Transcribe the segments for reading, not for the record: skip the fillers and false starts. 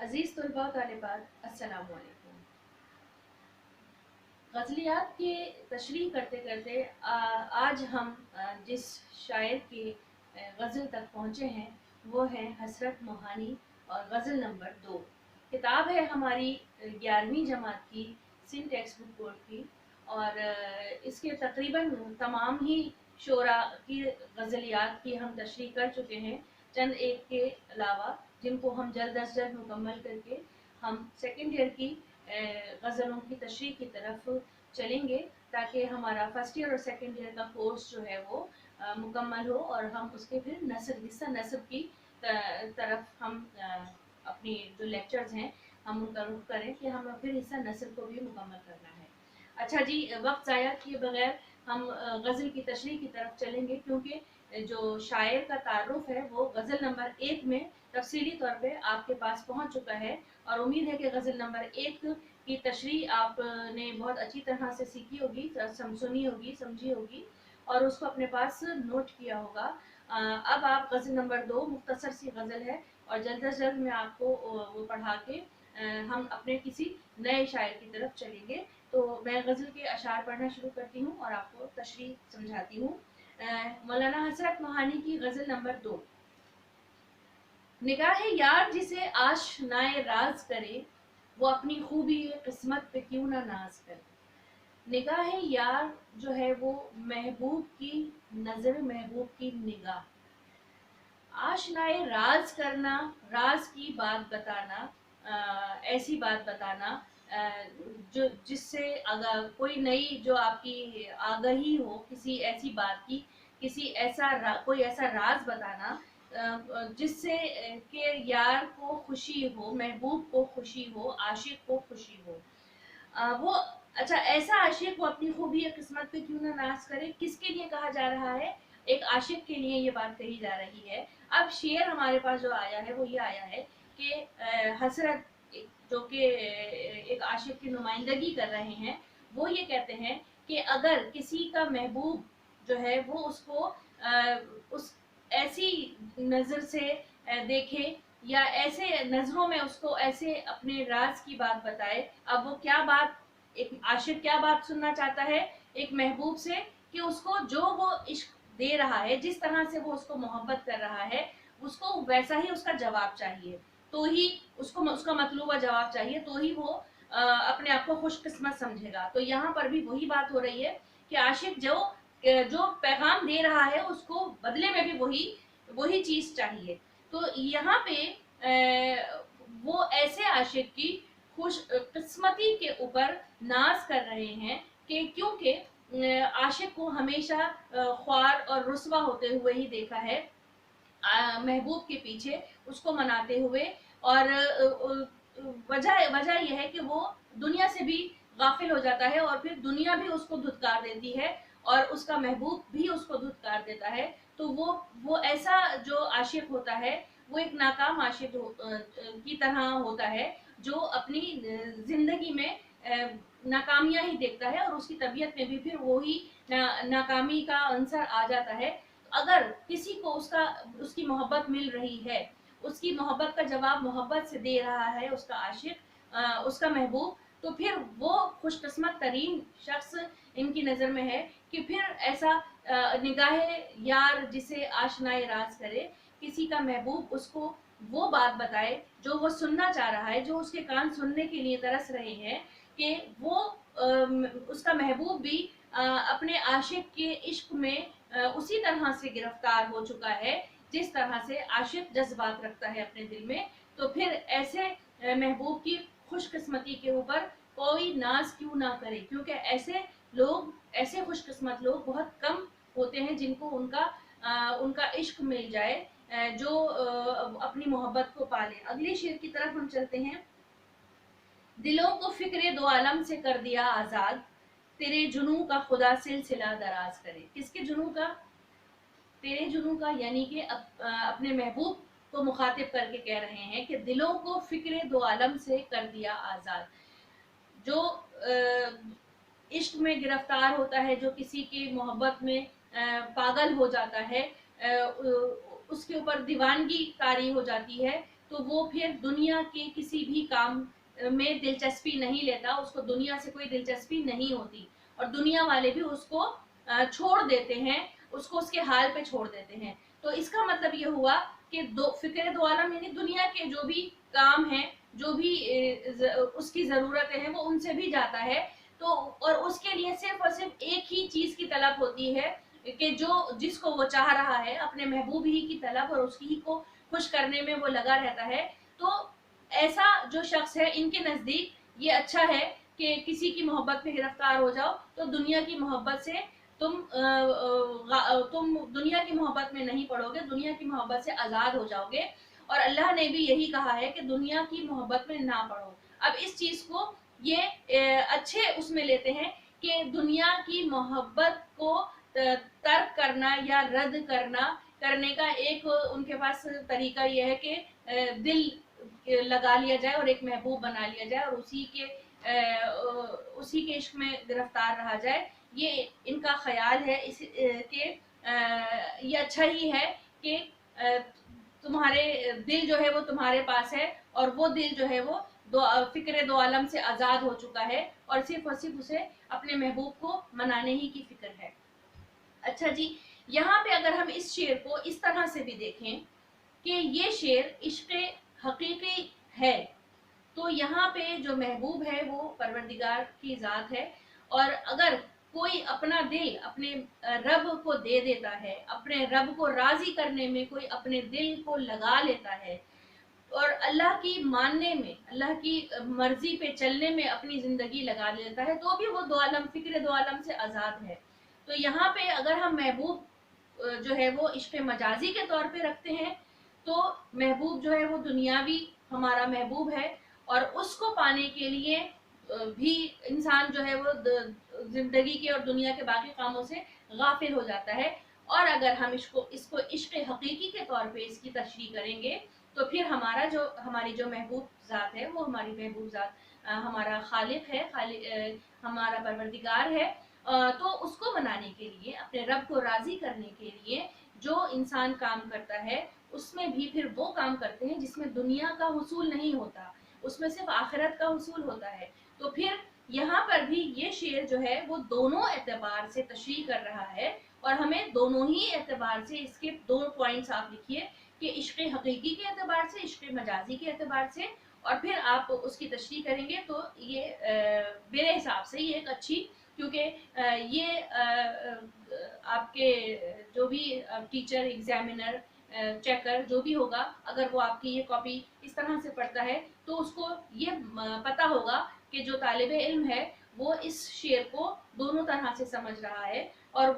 عزیز طلباء و طالبات السلام علیکم۔ غزلیات کی تشریح کرتے کرتے آج ہم جس شاعر کی غزل تک پہنچے ہیں وہ ہے حسرت موہانی اور غزل نمبر 2۔ کتاب ہے ہماری 11ویں جماعت کی سندھ ٹیکسٹ بک بورڈ کی، اور اس کے تقریباً تمام ہی شعراء کی غزلیات کی ہم تشریح کر چکے ہیں، چند ایک کے علاوہ جن کو ہم جلد از جلد مکمل کر کے ہم سیکنڈ ایئر کی غزلوں کی تشریح کی طرف چلیں گے، تاکہ ہمارا فرسٹ ایئر اور سیکنڈ ایئر کا کورس جو ہے وہ مکمل ہو، اور ہم اس کے پھر حصہ نصب کی طرف ہم اپنی جو لیکچرز ہیں ہم ان کا رخ کریں کہ ہم پھر حصہ نصب کو بھی مکمل کرنا ہے۔ اچھا جی، وقت ضائع کیے بغیر ہم غزل کی تشریح کی طرف چلیں گے، کیونکہ جو شاعر کا تعارف ہے وہ غزل نمبر 1 میں تفصیلی طور پہ آپ کے پاس پہنچ چکا ہے، اور امید ہے کہ غزل نمبر 1 کی تشریح آپ نے بہت اچھی طرح سے سیکھی ہوگی، سنی ہوگی، سمجھی ہوگی، اور اس کو اپنے پاس نوٹ کیا ہوگا۔ اب آپ غزل نمبر 2 مختصر سی غزل ہے، اور جلد از جلد میں آپ کو وہ پڑھا کے ہم اپنے کسی نئے شاعر کی طرف چلیں گے۔ تو میں غزل کے اشعار پڑھنا شروع کرتی ہوں اور آپ کو تشریح سمجھاتی ہوں۔ مولانا حسرت موہانی کی غزل نمبر 2۔ نگاہ یار جسے آشنائے راز کرے، وہ اپنی خوبی قسمت پہ کیوں نہ ناز کرے۔ نگاہ یار جو ہے وہ محبوب کی نظر، محبوب کی نگاہ، آشنائے راز کرنا، راز کی بات بتانا، ایسی بات بتانا جو جس سے کوئی نئی جو آپ کی آگہی ہو کسی ایسی بات کی، کوئی ایسا راز بتانا جس سے کہ یار کو خوشی ہو، محبوب کو خوشی ہو، عاشق کو خوشی ہو۔ وہ اچھا، ایسا عاشق وہ اپنی خوبی یا قسمت پہ کیوں نہ ناز کرے، کس کے لیے کہا جا رہا ہے؟ ایک عاشق کے لیے یہ بات کہی جا رہی ہے۔ اب شعر ہمارے پاس جو آیا ہے وہ یہ آیا ہے کہ حسرت جو کہ ایک عاشق کی نمائندگی کر رہے ہیں، وہ یہ کہتے ہیں کہ اگر کسی کا محبوب جو ہے وہ اس کو اس ایسی نظر سے دیکھے، یا ایسے نظروں میں اس کو ایسے اپنے راز کی بات بتائے، اب وہ کیا بات، ایک عاشق کیا بات سننا چاہتا ہے ایک محبوب سے، کہ اس کو جو وہ عشق دے رہا ہے، جس طرح سے وہ اس کو محبت کر رہا ہے، اس کو ویسا ہی اس کا جواب چاہیے، تو ہی اس کو اس کا مطلوبہ جواب چاہیے، تو ہی وہ اپنے آپ کو خوش قسمت سمجھے گا۔ تو یہاں پر بھی وہی بات ہو رہی ہے کہ عاشق جو پیغام دے رہا ہے اس کو بدلے میں بھی وہی چیز چاہیے۔ تو یہاں پہ وہ ایسے عاشق کی خوش قسمتی کے اوپر ناز کر رہے ہیں کہ کیونکہ عاشق کو ہمیشہ خوار اور رسوا ہوتے ہوئے ہی دیکھا ہے محبوب کے پیچھے اس کو مناتے ہوئے، اور وجہ یہ ہے کہ وہ دنیا سے بھی غافل ہو جاتا ہے، اور پھر دنیا بھی اس کو دھتکار دیتی ہے، اور اس کا محبوب بھی اس کو دھتکار دیتا ہے۔ تو وہ ایسا جو عاشق ہوتا ہے وہ ایک ناکام عاشق کی طرح ہوتا ہے، جو اپنی زندگی میں ناکامیاں ہی دیکھتا ہے، اور اس کی طبیعت میں بھی پھر وہی ناکامی کا عنصر آ جاتا ہے۔ اگر کسی کو اس کی محبت مل رہی ہے، اس کی محبت کا جواب محبت سے دے رہا ہے اس کا عاشق، اس کا محبوب، تو پھر وہ خوش قسمت ترین شخص ان کی نظر میں ہے کہ پھر ایسا نگاہ یار جسے آشنائے راز کرے، کسی کا محبوب اس کو وہ بات بتائے جو وہ سننا چاہ رہا ہے، جو اس کے کان سننے کے لیے ترس رہے ہیں، کہ وہ اس کا محبوب بھی اپنے عاشق کے عشق میں اسی طرح سے گرفتار ہو چکا ہے جس طرح سے عاشق جذبات رکھتا ہے اپنے دل میں۔ تو پھر ایسے محبوب کی خوش قسمتی کے اوپر کوئی ناز کیوں نہ کرے، کیونکہ ایسے خوش قسمت لوگ بہت کم ہوتے ہیں جن کو ان کا عشق مل جائے، جو اپنی محبت کو پالے۔ اگلی شعر کی طرف ہم چلتے ہیں۔ دلوں کو فکر دو عالم سے کر دیا آزاد، تیرے جنوں کا خدا سلسلہ دراز کرے۔ کس کے جنوں کا؟ تیرے جنوں کا، یعنی کہ اپنے محبوب کو مخاطب کر کے کہہ رہے ہیں کہ دلوں کو فکر دو عالم سے کر دیا آزاد۔ جو عشق میں گرفتار ہوتا ہے، جو کسی کی محبت میں پاگل ہو جاتا ہے، اس کے اوپر دیوانگی طاری ہو جاتی ہے، तो वो फिर दुनिया के किसी भी काम में दिलचस्पी नहीं लेता, उसको दुनिया से कोई दिलचस्पी नहीं होती, और दुनिया वाले भी उसको छोड़ देते हैं, उसको उसके हाल पे छोड़ देते हैं। तो इसका मतलब ये हुआ कि फिक्र दो आलम यानी दुनिया के जो भी काम है, जो भी उसकी ज़रूरतें हैं, वो उनसे भी जाता है। तो और उसके लिए सिर्फ और सिर्फ एक ही चीज़ की तलब होती है कि जिसको वो चाह रहा है, अपने महबूब ही की तलब और उसकी ही को खुश करने में वो लगा रहता है। तो ऐसा जो शख्स है, इनके नज़दीक ये अच्छा है कि किसी की मोहब्बत में गिरफ्तार हो जाओ तो दुनिया की मोहब्बत से तुम दुनिया की मोहब्बत में नहीं पड़ोगे, दुनिया की मोहब्बत से आज़ाद हो जाओगे। और अल्लाह ने भी यही कहा है कि दुनिया की मोहब्बत में ना पड़ो। अब इस चीज़ को ये अच्छे उसमें लेते हैं कि दुनिया की मोहब्बत को तर्क करना या रद्द करने का एक उनके पास तरीका ये है कि दिल लगा लिया जाए और एक महबूब बना लिया जाए और उसी के इश्क में गिरफ्तार रहा जाए। ये इनका ख्याल है कि ये अच्छा ही है कि तुम्हारे दिल जो है वो तुम्हारे पास है, और वो दिल जो है वो फिक्र दो आलम से आज़ाद हो चुका है, और सिर्फ उसे अपने महबूब को मनाने ही की फिक्र है। अच्छा जी, यहाँ पे अगर हम इस शेर को इस तरह से भी देखें कि ये शेर इश्क हकीकी है, तो यहाँ पे जो महबूब है वो परवरदिगार की ज़ात है। और अगर कोई अपना दिल अपने रब को दे देता है, अपने रब को राज़ी करने में कोई अपने दिल को लगा लेता है और अल्लाह की मानने में, अल्लाह की मर्जी पे चलने में अपनी ज़िंदगी लगा लेता है, तो भी वो दो आलम फिक्र दो आलम से आज़ाद है। तो यहाँ पे अगर हम महबूब जो है वो इश्क मजाजी के तौर पे रखते हैं, तो महबूब जो है वो दुनियावी हमारा महबूब है, और उसको पाने के लिए भी इंसान जो है वो जिंदगी के और दुनिया के बाकी कामों से गाफिल हो जाता है। और अगर हम इसको इश्क हकीकी के तौर पे इसकी तशरीह करेंगे, तो फिर हमारी जो महबूब ज़ात है वो हमारी महबूब ज़ात हमारा खालिक है, हमारा परवरदिगार है। तो उसको मनाने के लिए, अपने रब को राज़ी करने के लिए जो इंसान काम करता है, उसमें भी फिर वो काम करते हैं जिसमें दुनिया का हुसूल नहीं होता, उसमें सिर्फ आखिरत का हुसूल होता है। तो फिर यहाँ पर भी ये शेर जो है वो दोनों एतबार से तशरीह कर रहा है, और हमें दोनों ही एतबार से इसके दो पॉइंट्स आप लिखिए कि इश्क हकीकी के एतबार से, इश्क मजाजी के एतबार से, और फिर आप उसकी तशरीह करेंगे तो ये मेरे हिसाब से ये एक अच्छी, क्योंकि ये आपके जो भी टीचर, एग्जामिनर, चेकर जो भी होगा, अगर वो आपकी ये कॉपी इस तरह से पढ़ता है तो उसको ये पता होगा कि जो तालिब इल्म है वो इस शेर को दोनों तरह से समझ रहा है, और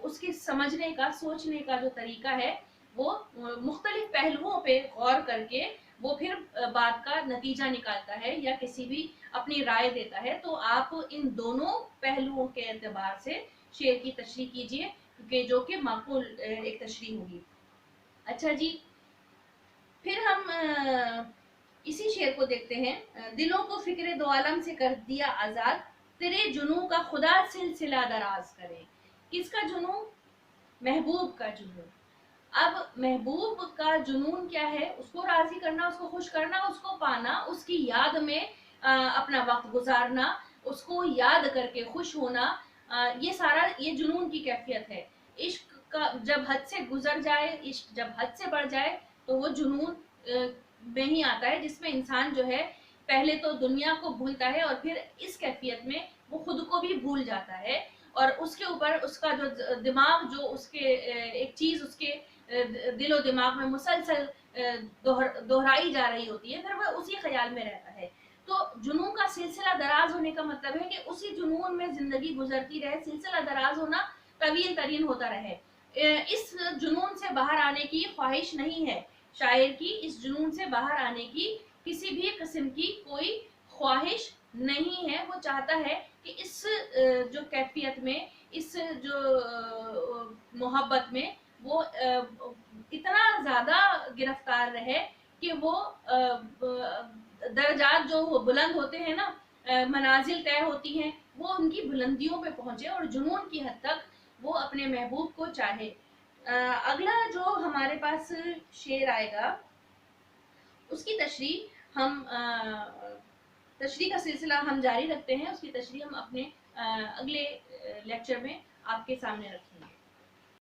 उसकी समझने का, सोचने का जो तरीका है वो मुख्तलिफ पहलुओं पे गौर करके वो फिर बात का नतीजा निकालता है या किसी भी अपनी राय देता है। तो आप इन दोनों पहलुओं के एतबार से शेर की तशरीह कीजिए, कि जो कि माकूल एक तशरीह होगी। अच्छा जी, फिर हम इसी शेर को देखते हैं। दिलों को फिक्र दो आलम से कर दिया आज़ाद, तेरे जुनू का खुदा सिलसिला दराज करे। किसका जुनू? महबूब का जुनून। अब महबूब का जुनून क्या है? उसको राजी करना, उसको खुश करना, उसको पाना, उसकी याद में अपना वक्त गुजारना, उसको याद करके खुश होना, ये सारा ये जुनून की कैफियत है। इश्क का जब हद से गुजर जाए, इश्क जब हद से बढ़ जाए, तो वो जुनून में ही आता है, जिसमें इंसान जो है पहले तो दुनिया को भूलता है और फिर इस कैफियत में वो खुद को भी भूल जाता है, और उसके ऊपर उसका जो दिमाग, जो उसके एक चीज़ उसके दिलो दिमाग में मुसलसल दोहराई जा रही होती है, फिर वह उसी ख्याल में रहता है। तो जुनून का सिलसिला दराज होने का मतलब है कि उसी जुनून में जिंदगी गुजरती रहे, सिलसिला दराज होना, तवील तरीन होता रहे। इस जुनून से बाहर आने की ख्वाहिश नहीं है शायर की, इस जुनून से बाहर आने की किसी भी किस्म की कोई ख्वाहिश नहीं है। वो चाहता है कि इस जो कैफियत में, इस जो मोहब्बत में वो इतना ज़्यादा गिरफ्तार रहे कि वो दर्जात जो बुलंद होते हैं ना, मनाजिल तय होती हैं, वो उनकी बुलंदियों पे पहुँचे और जुनून की हद तक वो अपने महबूब को चाहे। अगला जो हमारे पास शेर आएगा اس کی تشریح ہم تشریح کا سلسلہ ہم جاری رکھتے ہیں، اس کی تشریح ہم اپنے اگلے لیکچر میں آپ کے سامنے رکھیں گے.